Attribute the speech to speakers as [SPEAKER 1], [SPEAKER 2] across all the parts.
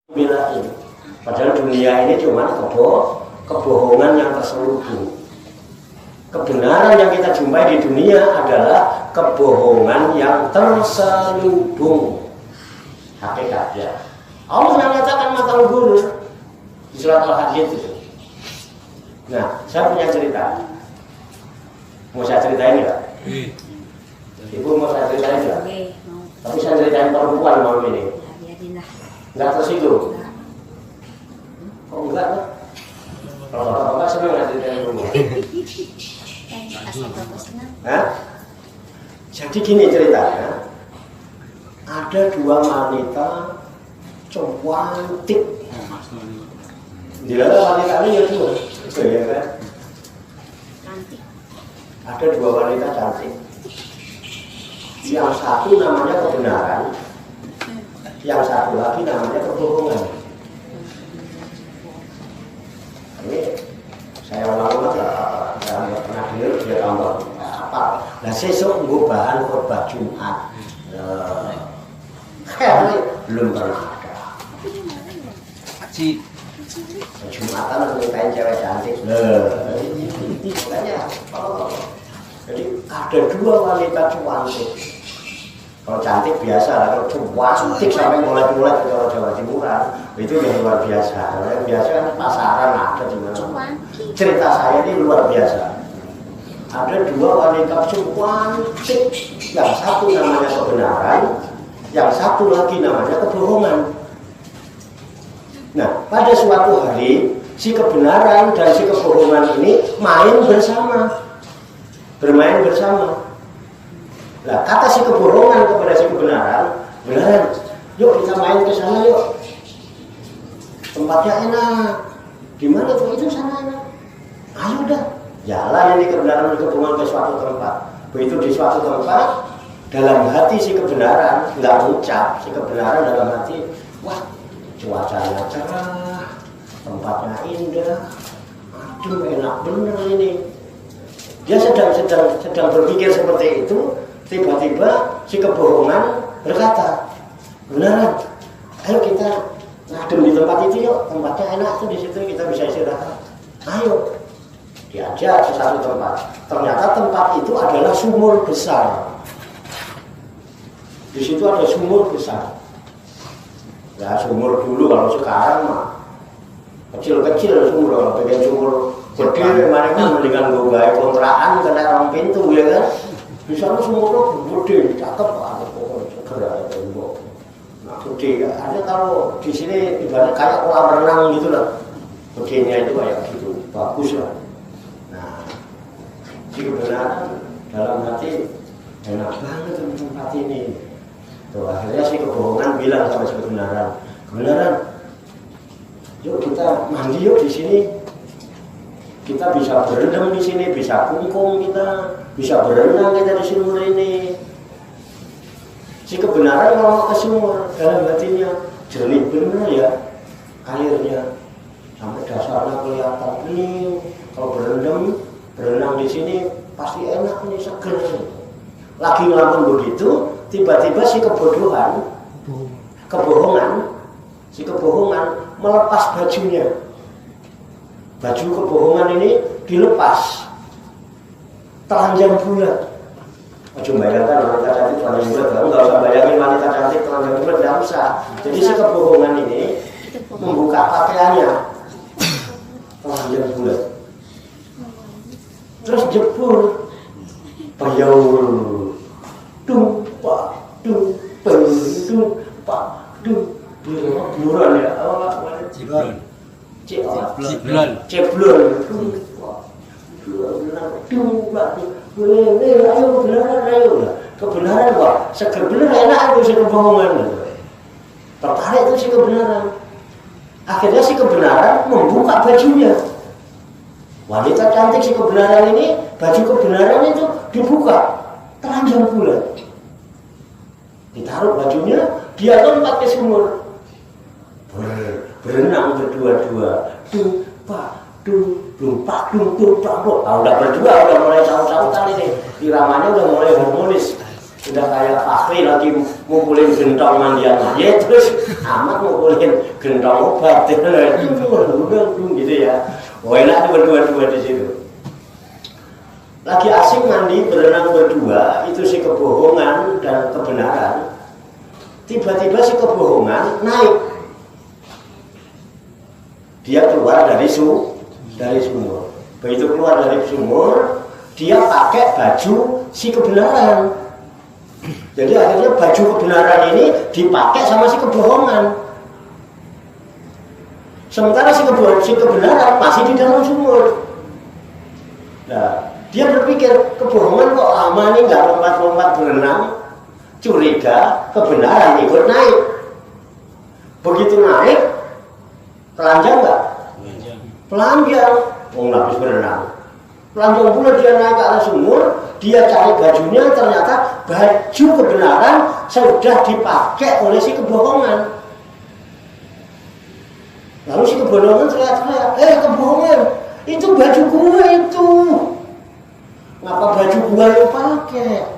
[SPEAKER 1] Belain. Padahal dunia ini cuma kebohongan yang terselubung. Kebenaran yang kita jumpai di dunia adalah kebohongan yang terselubung. Hakikatnya Allah mengatakan matang guru di surat Al-Hadid itu. Nah, saya punya cerita. Mau saya ceritain nggak? Ibu mau saya ceritain nggak? Tapi saya ceritain perempuan malam ini. Nggak tersinggung? Oh enggak lah. Kalau bapak senang nggak ceritain perempuan? Hah? Jadi gini ceritanya. Ada dua wanita cantik. Di dalam wanita ini ya dua, ya kan? Cantik. Ada dua wanita cantik. Yang satu namanya kebenaran, yang satu lagi namanya kebohongan. Ini saya ulang-ulang saya nggak pernah dengar dia tambah apa. Nah sesuk nggo bahan khotbah Jumat. Belum pernah ada. Haji Jumatan nikahin cewek cantik. Jadi ada dua wanita cantik. Kalau cantik biasa lah, kalau cantik sampai mulai-mulai ke Jawa Timuran itu yang luar biasa. Yang biasa kan pasaran ada di mana. Cerita saya ini luar biasa. Ada dua wanita cantik, yang satu namanya kebenaran, yang satu lagi namanya kebohongan. Nah, pada suatu hari si kebenaran dan si kebohongan ini bermain bersama. Nah, kata si kebohongan kepada si kebenaran, benar, yuk kita main ke sana yuk. Tempatnya enak. Di mana tuh itu sana enak? Ayo dah. Jalan ini kebenaran dan kebohongan ke suatu tempat. Begitu di suatu tempat, dalam hati si kebenaran nggak ucap, si kebenaran dalam hati, wah cuacanya cerah, tempatnya indah, aduh enak bener ini. Dia sedang berpikir seperti itu, tiba-tiba si kebohongan berkata, beneran, ayo kita ngadem di tempat itu yuk, tempatnya enak tuh, di situ kita bisa istirahat. Ayo, diajak ke satu tempat. Ternyata tempat itu adalah sumur besar. Di situ ada sumur besar. Ya sumur dulu, kalau sekarang mah kecil-kecil sumur, kalau pengen sumur gede mereka mendingan gue gaya kontrakan kena orang pintu ya kan. Di sana sumurnya gede, cakep banget pokoknya segera tembok. Nah gede, ada kalau di sini ibarat kayak kolam renang gitu lah. Gedenya itu kayak gitu, bagus lah. Nah, si kebenaran dalam hati enak banget tempat ini. Tuh, akhirnya si kebohongan bilang sama si kebenaran, yuk kita mandi yuk di sini. Kita bisa berendam di sini, bisa kungkung kita, bisa berenang kita di sumur ini. Si kebenaran mau ke sumur, dalam hatinya jernih benar ya airnya, sampai dasarnya kelihatan. Ini kalau berenang di sini pasti enak nih, seger. Lagi ngelamun begitu, tiba-tiba si kebohongan melepas bajunya. Baju kebohongan ini dilepas, telanjang bulat. Ojo bayangkan wanita cantik telanjang bulat, nggak usah bayangin wanita cantik telanjang bulat, nggak usah. Jadi si kebohongan ini membuka pakaiannya, telanjang bulat, terus jebur, payaur, buruan ya, ceblon, kebenaran kok, seger bener enak itu si kebohongan. Tertarik itu si kebenaran. Akhirnya si kebenaran membuka bajunya. Wanita cantik si kebenaran ini, baju kebenaran itu dibuka, telanjang bulat. Ditaruh bajunya, dia lompat ke sumur. Berenang berdua-dua. Udah berdua, udah mulai saut-sautan ini. Iramanya udah mulai harmonis. Udah kayak Fakri lagi ngumpulin gentong mandian ya terus amat ngumpulin gentong obat itu gitu ya. Oh enak tuh berdua-dua di situ. Lagi asik mandi berenang berdua itu si kebohongan dan kebenaran. Tiba-tiba si kebohongan naik. Dia keluar dari sumur. Begitu keluar dari sumur, dia pakai baju si kebenaran. Jadi akhirnya baju kebenaran ini dipakai sama si kebohongan. Sementara si kebenaran masih di dalam sumur. Nah, dia berpikir kebohongan kok lama nih nggak lompat-lompat berenang, curiga kebenaran ikut naik. Begitu naik, telanjang nggak? Telanjang, habis berenang. Telanjang pula dia naik ke atas sumur, dia cari bajunya, ternyata baju kebenaran sudah dipakai oleh si kebohongan. Lalu si kebohongan teriak-teriak, kebohongan, itu baju gue itu. Ngapa baju gue lo pakai?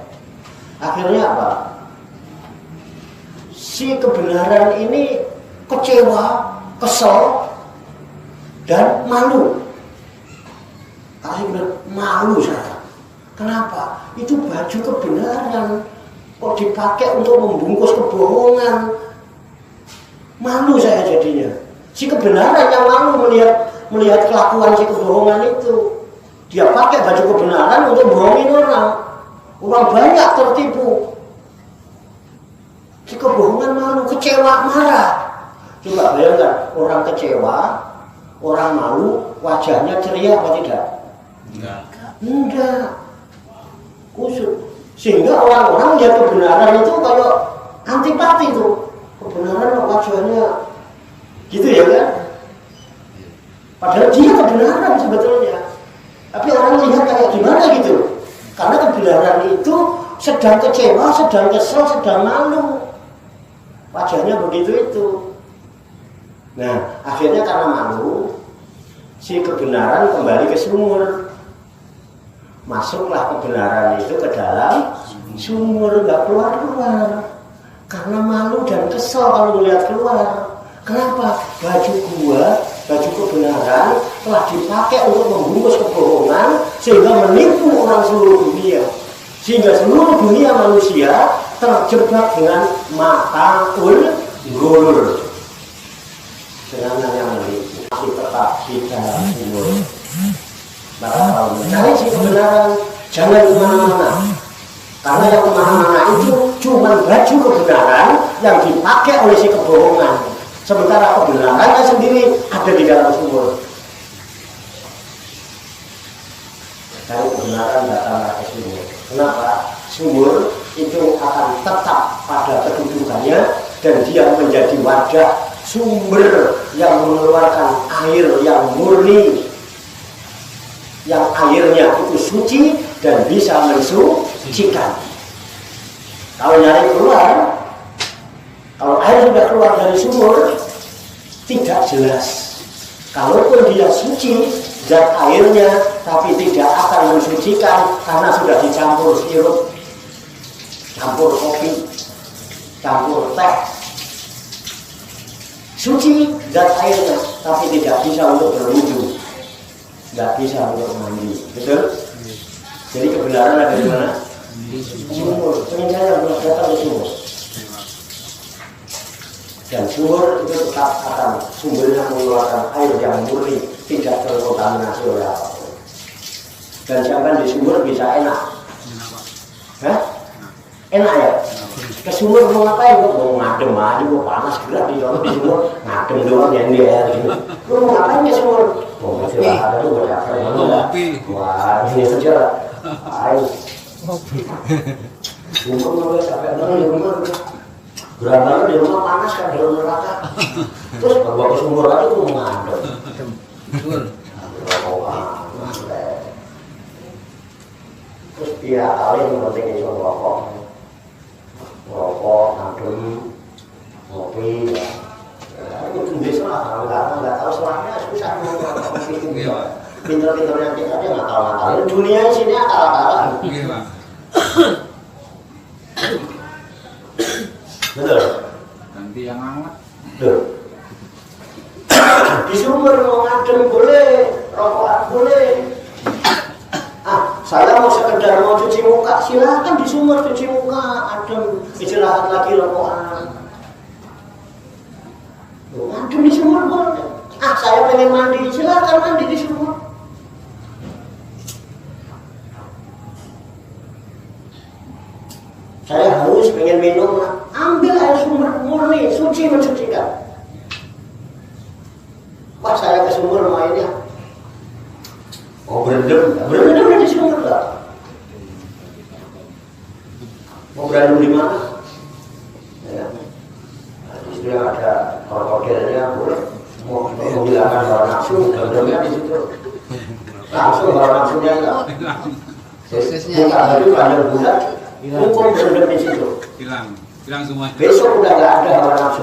[SPEAKER 1] Akhirnya apa? Si kebenaran ini kecewa, kesel, dan malu. Akhirnya malu saya. Kenapa? Itu baju kebenaran kok dipakai untuk membungkus kebohongan. Malu saya jadinya. Si kebenaran yang malu melihat kelakuan si kebohongan itu. Dia pakai baju kebenaran untuk bohongin orang. Orang banyak tertipu. Si kebohongan malu, kecewa, marah. Coba bayangkan, orang kecewa, orang malu, wajahnya ceria apa tidak? Enggak. Kusut. Sehingga orang-orang lihat kebenaran itu kayak antipati tuh. Kebenaran wajahnya gitu ya kan? Padahal dia kebenaran sebetulnya. Tapi orang lihat kayak gimana gitu. Karena kebenaran itu sedang kecewa, sedang kesel, sedang malu. Wajahnya begitu itu. Nah, akhirnya karena malu, si kebenaran kembali ke sumur. Masuklah kebenaran itu ke dalam sumur, nggak keluar-keluar. Karena malu dan kesel kalau melihat keluar. Kenapa? Baju kebenaran telah dipakai untuk membungkus kebohongan sehingga menipu orang seluruh dunia. Sehingga seluruh dunia manusia terjebak dengan mata'ul ghurur. Dengan yang menipu. Masih tetap di dalam sumur. Maka kalau mencari si kebenaran, jangan kemana-mana. Karena yang kemana-mana itu cuma baju kebenaran yang dipakai oleh si kebohongan. Sementara kebenarannya sendiri ada di dalam sumur. Cari kebenaran datanglah ke sumur. Kenapa? Sumur itu akan tetap pada kedudukannya dan dia menjadi wadah sumber yang mengeluarkan air yang murni. Yang airnya itu suci dan bisa mensucikan. Kalau nyari keluar, kalau air sudah keluar dari sumur, tidak jelas. Kalaupun dia suci, zat airnya, tapi tidak akan mensucikan karena sudah dicampur sirup, campur kopi, campur teh. Suci zat airnya, tapi tidak bisa untuk berwudu. Nggak bisa untuk mandi, betul? Jadi kebenaran ada di mana? Sumur. Pengen saya datang ke sumur. Dan sumur itu tetap akan sumbernya mengeluarkan air yang murni, tidak terkontaminasi oleh apapun. Dan siapa di sumur bisa enak? Hah? Enak ya? Ke sumur mau ngapain? Mau ngadem aja, mau panas gerak di sumur, ngadem doang nyender gitu. Lu mau ngapain ke sumur? Mau istirahat tuh buat apa? Wah, ini saja. Ayo. Sumur mau capek banget di rumah. Berantakan di rumah panas kan dalam neraka. Terus bawa ke sumur aja tuh mau ngadem. Terus dia kali yang penting itu rokok, ngadem, ngopi. Itu tulis lah, nggak tahu selangnya susah ngomong. Pinter-pinter yang kita aja nggak tahu. Dunia sini akal-akalan. Betul.
[SPEAKER 2] Ganti yang hangat.
[SPEAKER 1] Loh. Di sumur mau ngadem boleh, rokokan boleh. Saya mau sekedar mau cuci muka, silakan di sumur cuci muka, adem, istirahat lagi rokokan. Adem di sumur boleh. Saya pengen mandi, silakan mandi di sumur. Saya haus pengen minum, ambil air sumur murni, suci mensucikan. Wah, saya ke sumur mainnya. Mau berendam di sumur lah. Mau berendam di mana? Ya. Di situ yang ada krokodilnya boleh. Mau menghilangkan hawa nafsu, berendamnya di situ. Langsung hawa nafsunya enggak. Bukan hari panjang bulan, hukum berendam di situ.
[SPEAKER 2] Hilang semua.
[SPEAKER 1] Besok udah nggak ada hawa nafsu.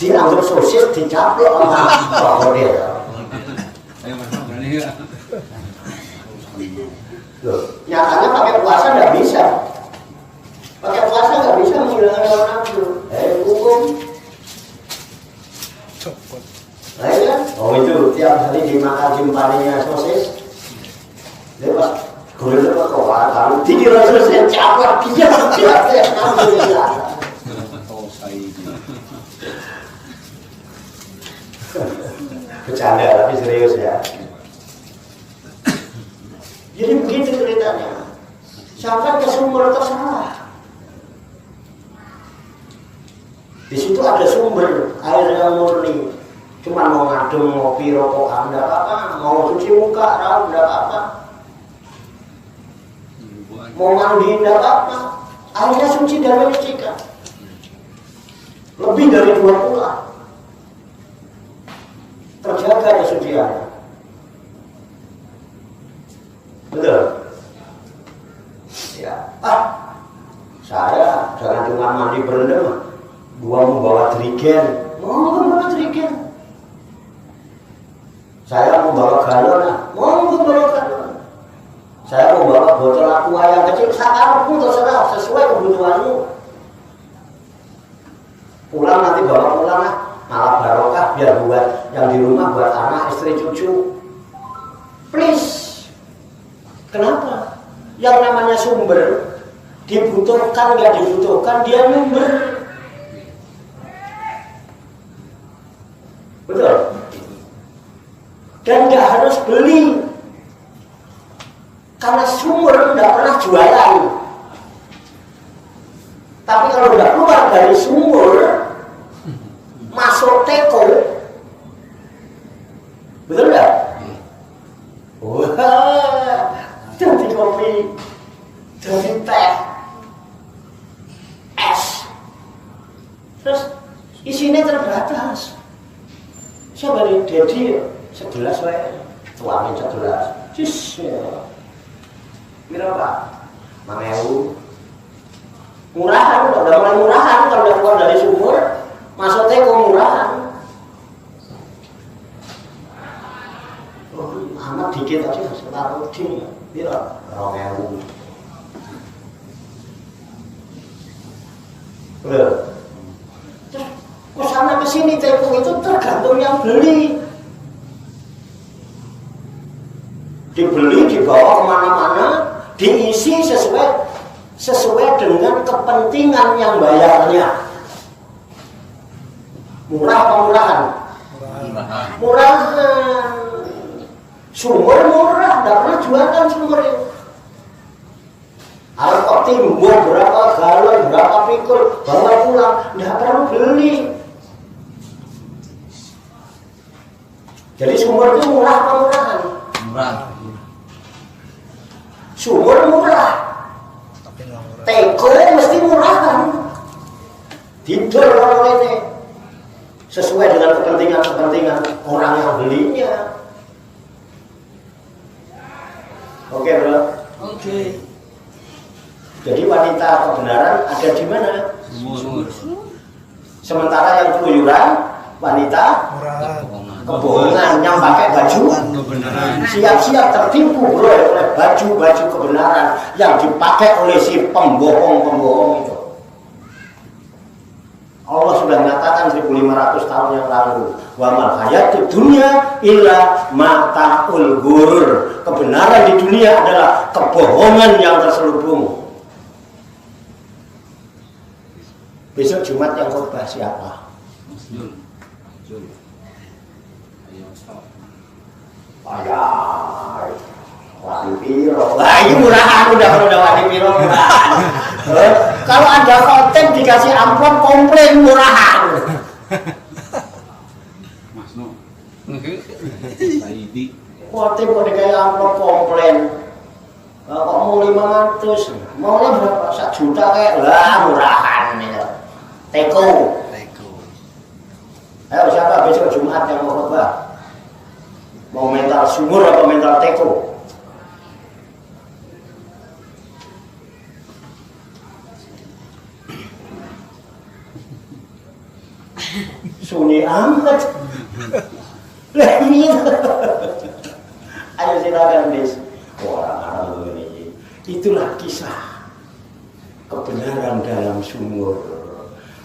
[SPEAKER 1] Dianggap sosis, dicaplok sama krokodil.
[SPEAKER 2] Ayo Mas, berani enggak?
[SPEAKER 1] Loh, nyatanya pakai puasa nggak bisa. Pakai puasa nggak bisa menghilangkan hawa nafsu. Hukum. Nah ya, itu tiap hari dimakan jimpaninya sosis. Dia pas gurih apa kok kalau dikira sosis caplok dia alhamdulillah. Bercanda tapi serius ya. Jadi begitu ceritanya. Sampai ke sumber tersalah. Di situ ada sumber air yang murni. Cuma mau ngadem, ngopi, rokokan, enggak apa-apa. Mau cuci muka, raut, enggak apa-apa. Mau mandi, enggak apa-apa. Airnya suci dan menyucikan. Lebih dari 2 bulan. Terjaga kesuciannya. Betul? Ya. Saya jangan cuma mandi berendam. Gua mau bawa jerigen. Mau bawa jerigen. Saya mau bawa galon. Mau bawa galon. Saya mau bawa botol aqua yang kecil. Apapun terserah sesuai kebutuhanmu. Pulang nanti bawa pulang lah. Malah barokah biar buat yang di rumah, buat anak, istri, cucu. Please. Kenapa? Yang namanya sumber dibutuhkan nggak dibutuhkan dia nyumber. Betul? Dan nggak harus beli. Karena sumber nggak pernah jualan. Tapi kalau nggak keluar dari sumur, masuk teko, betul nggak? Wah, jadi kopi, jadi teh, es, terus isinya terbatas. Siapa nih? Dedi, 11 wae, tuangin 11. Cis, berapa? 5.000. Murahan, udah mulai murahan kalau udah keluar dari sumur. Masuk teko murahan. Amat dikit aja separuh din. Piro? 2.000. Terus kesana kesini teko itu tergantung yang beli. Dibeli, dibawa kemana-mana, diisi sesuai dengan kepentingan yang bayarnya. Murah apa murahan? Murahan. Sumur murah, tidak pernah jualan sumur itu. Harus kok timbul berapa galon, berapa pikul, bawa pulang, tidak perlu beli. Jadi sumur itu murah apa murahan?
[SPEAKER 3] Murah.
[SPEAKER 1] Sumur murah. Teko mesti murahan. Didol kalau ini sesuai dengan kepentingan orang yang belinya. Oke, bro.
[SPEAKER 3] Oke.
[SPEAKER 1] Jadi wanita kebenaran ada di mana?
[SPEAKER 2] Sumur.
[SPEAKER 1] Sementara yang keluyuran wanita kebohongan yang pakai baju
[SPEAKER 2] Kebenaran.
[SPEAKER 1] siap-siap tertipu bro oleh baju kebenaran yang dipakai oleh si pembohong itu. sudah mengatakan 1500 tahun yang lalu, wa mal hayatud dunya illa mata'ul ghurur. Kebenaran di dunia adalah kebohongan yang terselubung. Besok Jumat yang khotbah siapa?
[SPEAKER 2] Jul. Jul. Ayo stop.
[SPEAKER 1] Ayah, wali piro. Wah, ini murahan udah wali piro murahan. Kalau Anda khotib dikasih amplop komplain murahan.
[SPEAKER 2] Mas No. Saidi.
[SPEAKER 1] Khotib kok dikasih amplop komplain. Kok mau 500, maunya berapa? 1 juta kayak lah murahan ya. Teko. Ayo siapa besok Jumat yang mau khotbah? Mau mental sumur atau mental teko? Sunyi amat. Lemi. Ayo silakan Des. Orang ini. Itulah kisah kebenaran dalam sumur.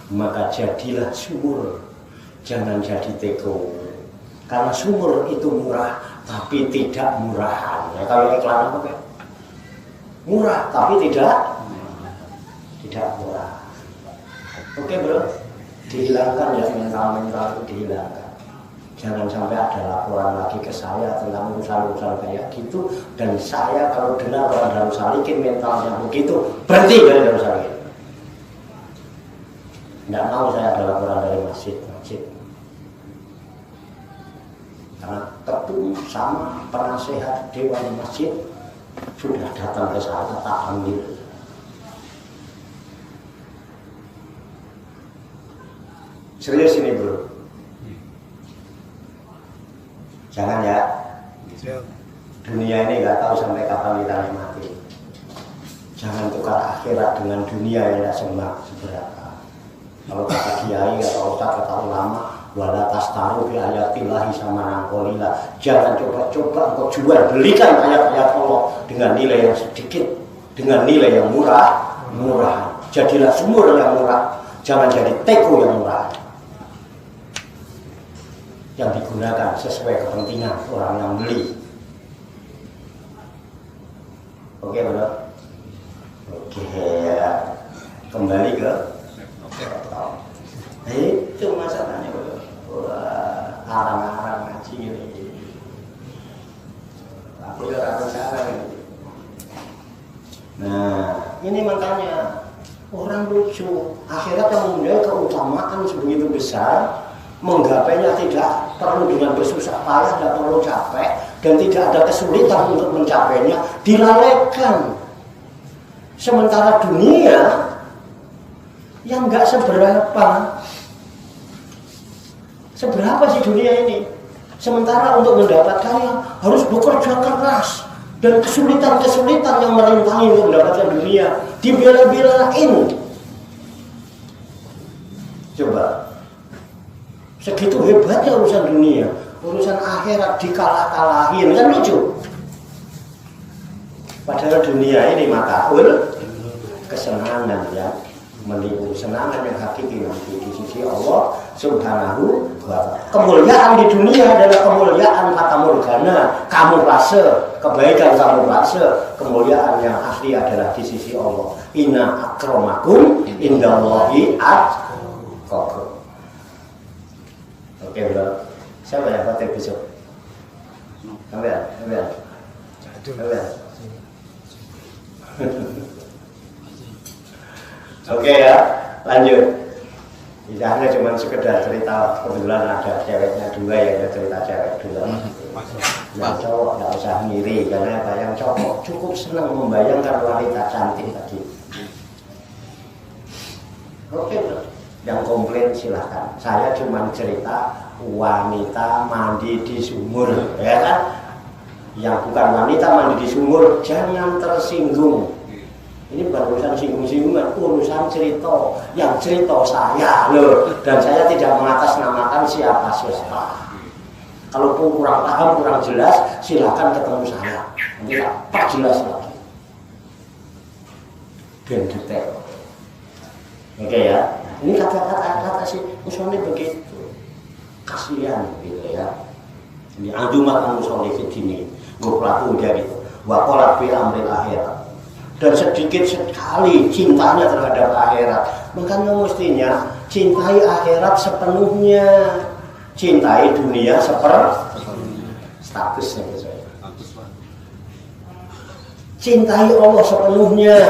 [SPEAKER 1] Maka jadilah sumur, jangan jadi teko. Karena sumur itu murah, tapi tidak murahan. Ya, kalau iklan apa kan? Murah, tapi tidak murah. Oke bro, dihilangkan ya mental-mental itu dihilangkan. Jangan sampai ada laporan lagi ke saya tentang urusan-urusan kayak gitu. Dan saya kalau dengar orang Darussalikin mentalnya begitu, berhenti dari Darussalikin. Tidak mau saya ada laporan dari masjid. Karena ketum sama penasehat dewan masjid sudah datang ke saya, tak ambil. Serius ini bro. Jangan ya. Dunia ini nggak tahu sampai kapan kita mati. Jangan tukar akhirat dengan dunia yang tidak seberapa. Kalau kata kiai, kata ustaz, kata ulama, wala tastaru bi ayatillahi sama nangkolila. Jangan coba-coba engkau jual belikan ayat-ayat Allah dengan nilai yang sedikit, dengan nilai yang murah. Jadilah sumur yang murah, jangan jadi teko yang murah. Yang digunakan sesuai kepentingan orang yang beli. Oke benar? Oke ya. Kembali ke itu masalahnya bro. Wah, arang-arang ngaji ini. Aku udah rasa sekarang ini. Nah, ini makanya orang lucu. Akhirat yang mempunyai keutamaan sebegitu besar, menggapainya tidak perlu dengan bersusah payah, tidak perlu capek, dan tidak ada kesulitan untuk mencapainya, dilalaikan. Sementara dunia yang nggak seberapa sih dunia ini? Sementara untuk mendapatkannya harus bekerja keras dan kesulitan-kesulitan yang merintangi untuk mendapatkan dunia dibela-belain. Coba, segitu hebatnya urusan dunia, urusan akhirat dikalah-kalahin, kan lucu. Padahal dunia ini mataul kesenangan ya. Menipu senangan yang hakiki nanti di sisi Allah Subhanahu wa ta'ala. Kemuliaan di dunia adalah kemuliaan fata morgana, kamuflase, kebaikan kamuflase. Kemuliaan yang asli adalah di sisi Allah. Inna akramakum indallahi atqakum. Oke bro, siapa yang khotib besok? Sampai. Oke ya, lanjut. Misalnya cuma sekedar cerita, kebetulan ada ceweknya dua ya, cerita cewek dua. Yang cowok nggak usah ngiri, karena yang cowok cukup senang membayangkan wanita cantik tadi. Oke, yang komplain silahkan. Saya cuma cerita wanita mandi di sumur, ya kan? Yang bukan wanita mandi di sumur jangan tersinggung. Ini bukan urusan singgung-singgungan, urusan cerita. Yang cerita saya loh, dan saya tidak mengatasnamakan siapa. Kalau pun kurang paham, kurang jelas, silakan ketemu saya. Nanti tak perjelas lagi. Ben detail. Oke ya. Ini kata si Musoni begitu. Kasihan gitu ya. Ini anjumat Musoni ini. Gue pelaku dia gitu. Wakolat fi amril akhirat. Dan sedikit sekali cintanya terhadap akhirat. Makanya mestinya cintai akhirat sepenuhnya. Cintai dunia statusnya gitu. Cintai Allah sepenuhnya.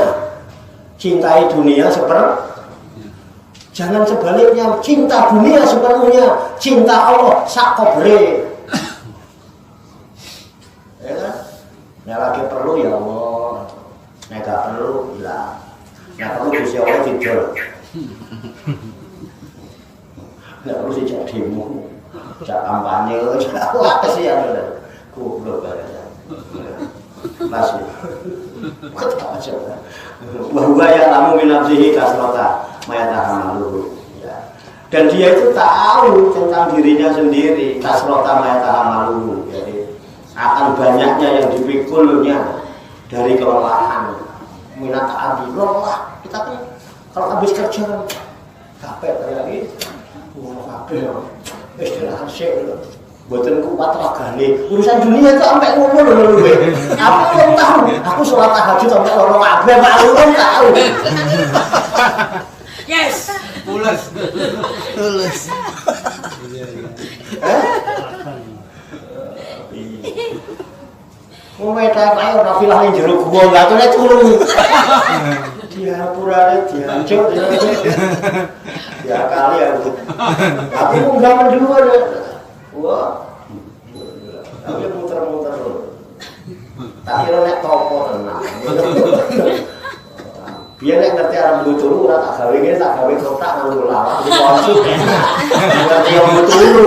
[SPEAKER 1] Cintai dunia jangan sebaliknya. Cinta dunia sepenuhnya. Cinta Allah sakobre. Ya kan? Nek lagi perlu ya Allah. Nek gak perlu hilang. Nek perlu Gusti Allah tidul. Nek perlu sejak demo. Jak kampanye, wah kesian udah. Goblok banget. Masih. Kata aja. Bahwa yang lamu minafsihi kasrota mayatahamaluhu. Ya. Dan dia itu tahu tentang dirinya sendiri, kasrota mayatahamaluhu. Jadi akan banyaknya yang dipikulnya dari kelelahan. Minat abi lelah. Kita kan kalau habis kerja capek kayak ini. Capek. Istilah hasil buatan kuat ragane urusan dunia itu sampai ngomong loh aku belum tahu aku sholat tahajud sampai orang kabeh malu kan tahu
[SPEAKER 3] yes
[SPEAKER 2] Pulas.
[SPEAKER 1] Ngometa kae ora filah ning jero gua gatune turu. Dia purane diancuk. Ya kali aku. Aku enggak mendua. Wah. Aku muter-muter. Tak kira nek topo tenan. Biar nek ngerti arep turu ora tak gawe ngene tak gawe kotak nang lawak di kunci. Ngerti yo turu.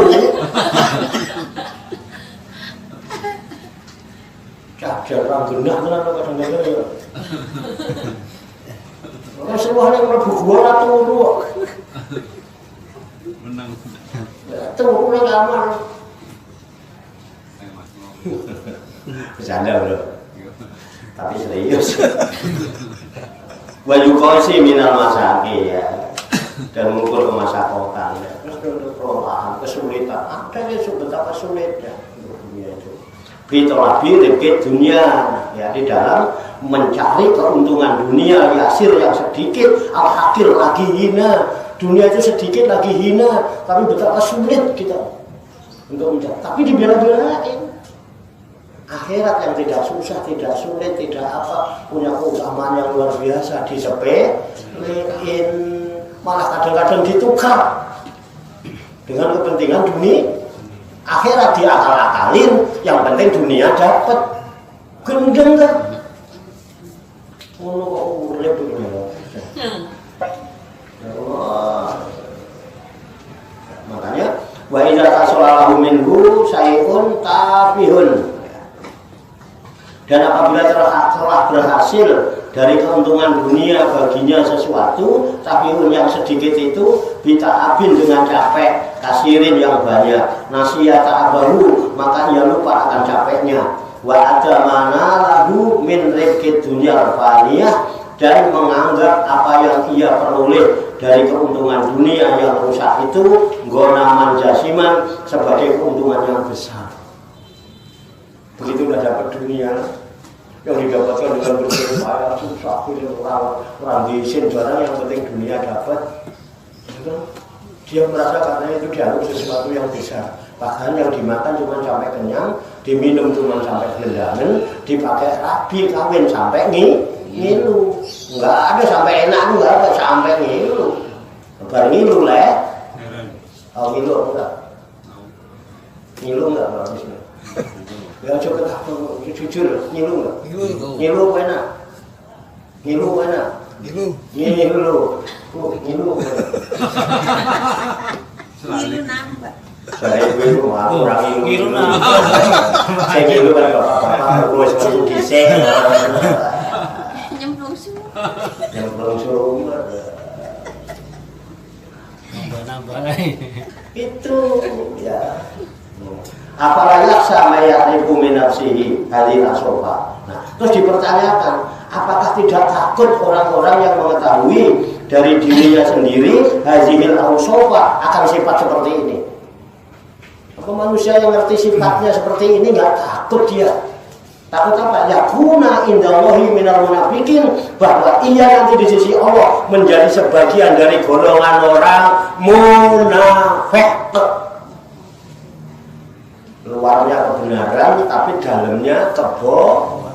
[SPEAKER 1] Cajar orang genah tenan kadang-kadang ya. Ora semuanya mlebu gua ora turu.
[SPEAKER 2] Menang.
[SPEAKER 1] Turu nang kamar. Bercanda bro. Tapi serius. Wayukosi minal masaki ya. Dan mengukur kemasakotan ya. Terus perolahan, kesulitan. Ada yang betapa sulitnya. Bitolabi ribet dunia ya di dalam mencari keuntungan dunia yasir yang sedikit al-hakir lagi hina dunia itu sedikit lagi hina tapi betapa sulit kita untuk mencari tapi dibela-belain akhirat yang tidak susah tidak sulit tidak apa punya keutamaan yang luar biasa disepelein malah kadang-kadang ditukar dengan kepentingan dunia akhirat diakal-akalin, yang penting dunia dapat gendeng kan? Ono kok urip ngono. Makanya wa idza tasallahu minhu syai'un tafihun. Dan apabila telah berhasil dari keuntungan dunia baginya sesuatu, tafihun yang sedikit itu bita'abin dengan capek, kasirin yang banyak, nasiyah ta'abahu, maka ia lupa akan capeknya. Wa ada mana lahu min rizqid dunya faniyah, dan menganggap apa yang ia peroleh dari keuntungan dunia yang rusak itu gonaman jasiman sebagai keuntungan yang besar. Begitu sudah dapat dunia yang didapatkan dengan bersusah susah orang diisin barang yang penting dunia dapat. Dia merasa karena itu dianggap sesuatu yang besar. Bahkan yang dimakan cuma sampai kenyang, diminum cuma sampai gelandangan, dipakai rabi kawin sampai ngilu. Enggak ada sampai enak, enggak ada sampai ngilu. Bar ngilu leh. Oh ngilu enggak? Ngilu enggak bagusnya? Ya coba tak jujur, ngilu enggak? Ngilu enak. Ngilu enak. Ngilu. Ngilu
[SPEAKER 3] nambah.
[SPEAKER 1] Saya ngilu kurang ngilu. Saya ngilu kan bapak-bapak terus masuk disek.
[SPEAKER 3] Nyemplung semua.
[SPEAKER 1] Nyemplung semua.
[SPEAKER 4] Nambah
[SPEAKER 1] Itu ya. Apalagi sama ya'rifu min nafsihi hadhihi asofa. Nah, terus dipertanyakan, apakah tidak takut orang-orang yang mengetahui dari dirinya sendiri hazihil ausofa, akan sifat seperti ini. Apa manusia yang ngerti sifatnya seperti ini nggak takut dia? Takut apa? Yakuna indallahi minal munafiqin, bahwa ia nanti di sisi Allah menjadi sebagian dari golongan orang munafik. Luarnya kebenaran tapi dalamnya kebohongan.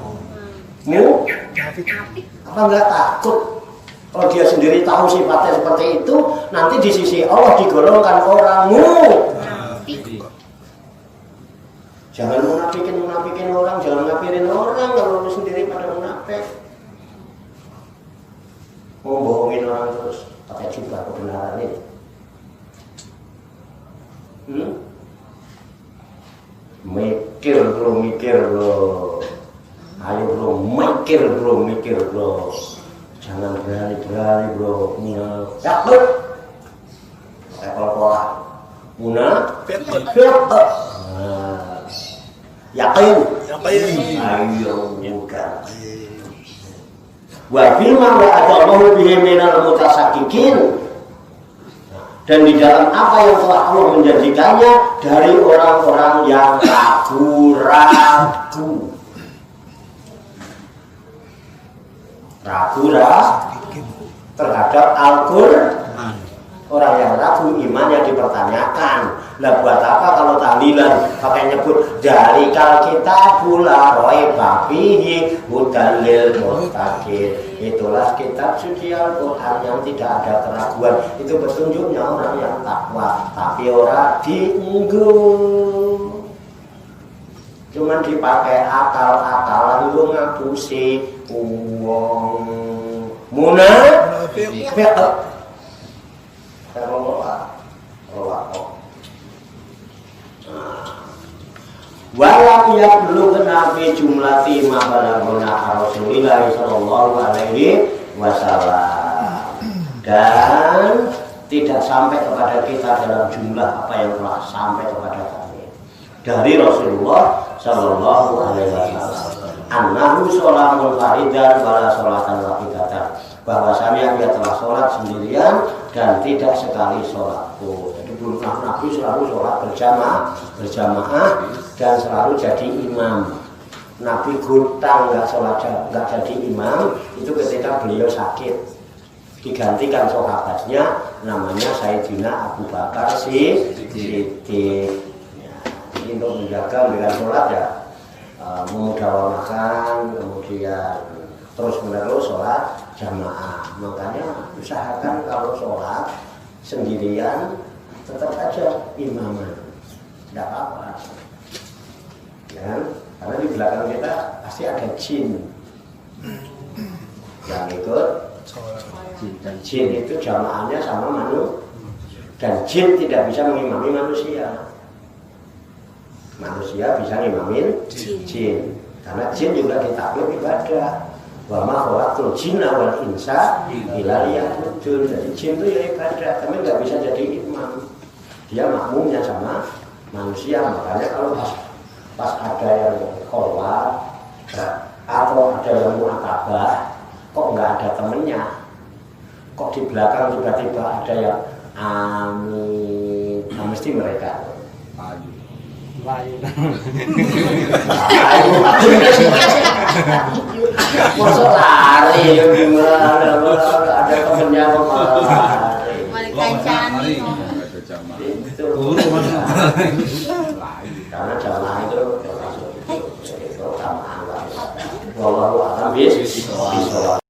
[SPEAKER 1] Apa nggak takut? Kalau dia sendiri tahu sifatnya seperti itu, nanti di sisi Allah digolongkan orang munafik. Jangan munafikin orang, jangan ngapirin orang kalau lu sendiri pada munafik. Mau bohongin orang terus pakai jubah kebenaran ini. Mikir bro. Ayo bro, mikir bro. Jangan berani bro. Munafik. Level munafik. Yakin. Ayo bukan. Wa bima wa adallahu bihi minal mutasakkikin. Dan di dalam apa yang telah Allah menjanjikannya dari orang-orang yang ragu-ragu. Terhadap Al-Qur'an. Orang yang ragu imannya dipertanyakan. Lah buat apa kalau tahlilan pakai nyebut dari kal kita pula roy babihi hudalil mustaqim. Itulah kitab suci Al-Quran yang tidak ada keraguan. Itu petunjuknya orang yang takwa. Tapi orang dienggu, cuman dipakai akal-akalan lu ngapusi uang munafik. Walam yablugna fi jumlati ma balagna Rasulillah sallallahu alaihi wasallam, dan tidak sampai kepada kita dalam jumlah apa yang telah sampai kepada kami dari Rasulullah sallallahu alaihi wasallam. Annahu sholatul faridan wala sholatan wahidatan, bahwasanya dia telah sholat sendirian dan tidak sekali sholat. Jadi dulu Nabi selalu sholat berjamaah dan selalu jadi imam. Nabi gutang nggak sholat, nggak jadi imam itu ketika beliau sakit, digantikan sahabatnya namanya Sayyidina Abu Bakar Siddiq. Ya, jadi untuk menjaga dengan sholat ya memudahkan, kemudian terus menerus sholat jamaah. Makanya usahakan kalau sholat sendirian tetap aja imaman, tidak apa-apa. Ya, karena di belakang kita pasti ada jin yang ikut. Dan jin itu jamaahnya sama manusia, dan jin tidak bisa mengimami manusia. Manusia bisa ngimamin jin, karena jin juga ditakluk ibadah. Wa ma khalaqtul jinna wal insa illa liya'budun. Jadi jin itu ya ibadah, tapi nggak bisa jadi imam. Dia makmumnya sama manusia. Makanya kalau pas ada yang kholat atau ada yang mu'tabah, kok nggak ada temennya, kok di belakang tiba-tiba ada yang amin, nah, mesti mereka masuk lari, gimana ada temennya kok malah lari. Karena jamaah itu termasuk itu jamaah. Wallahu a'lam bishawab.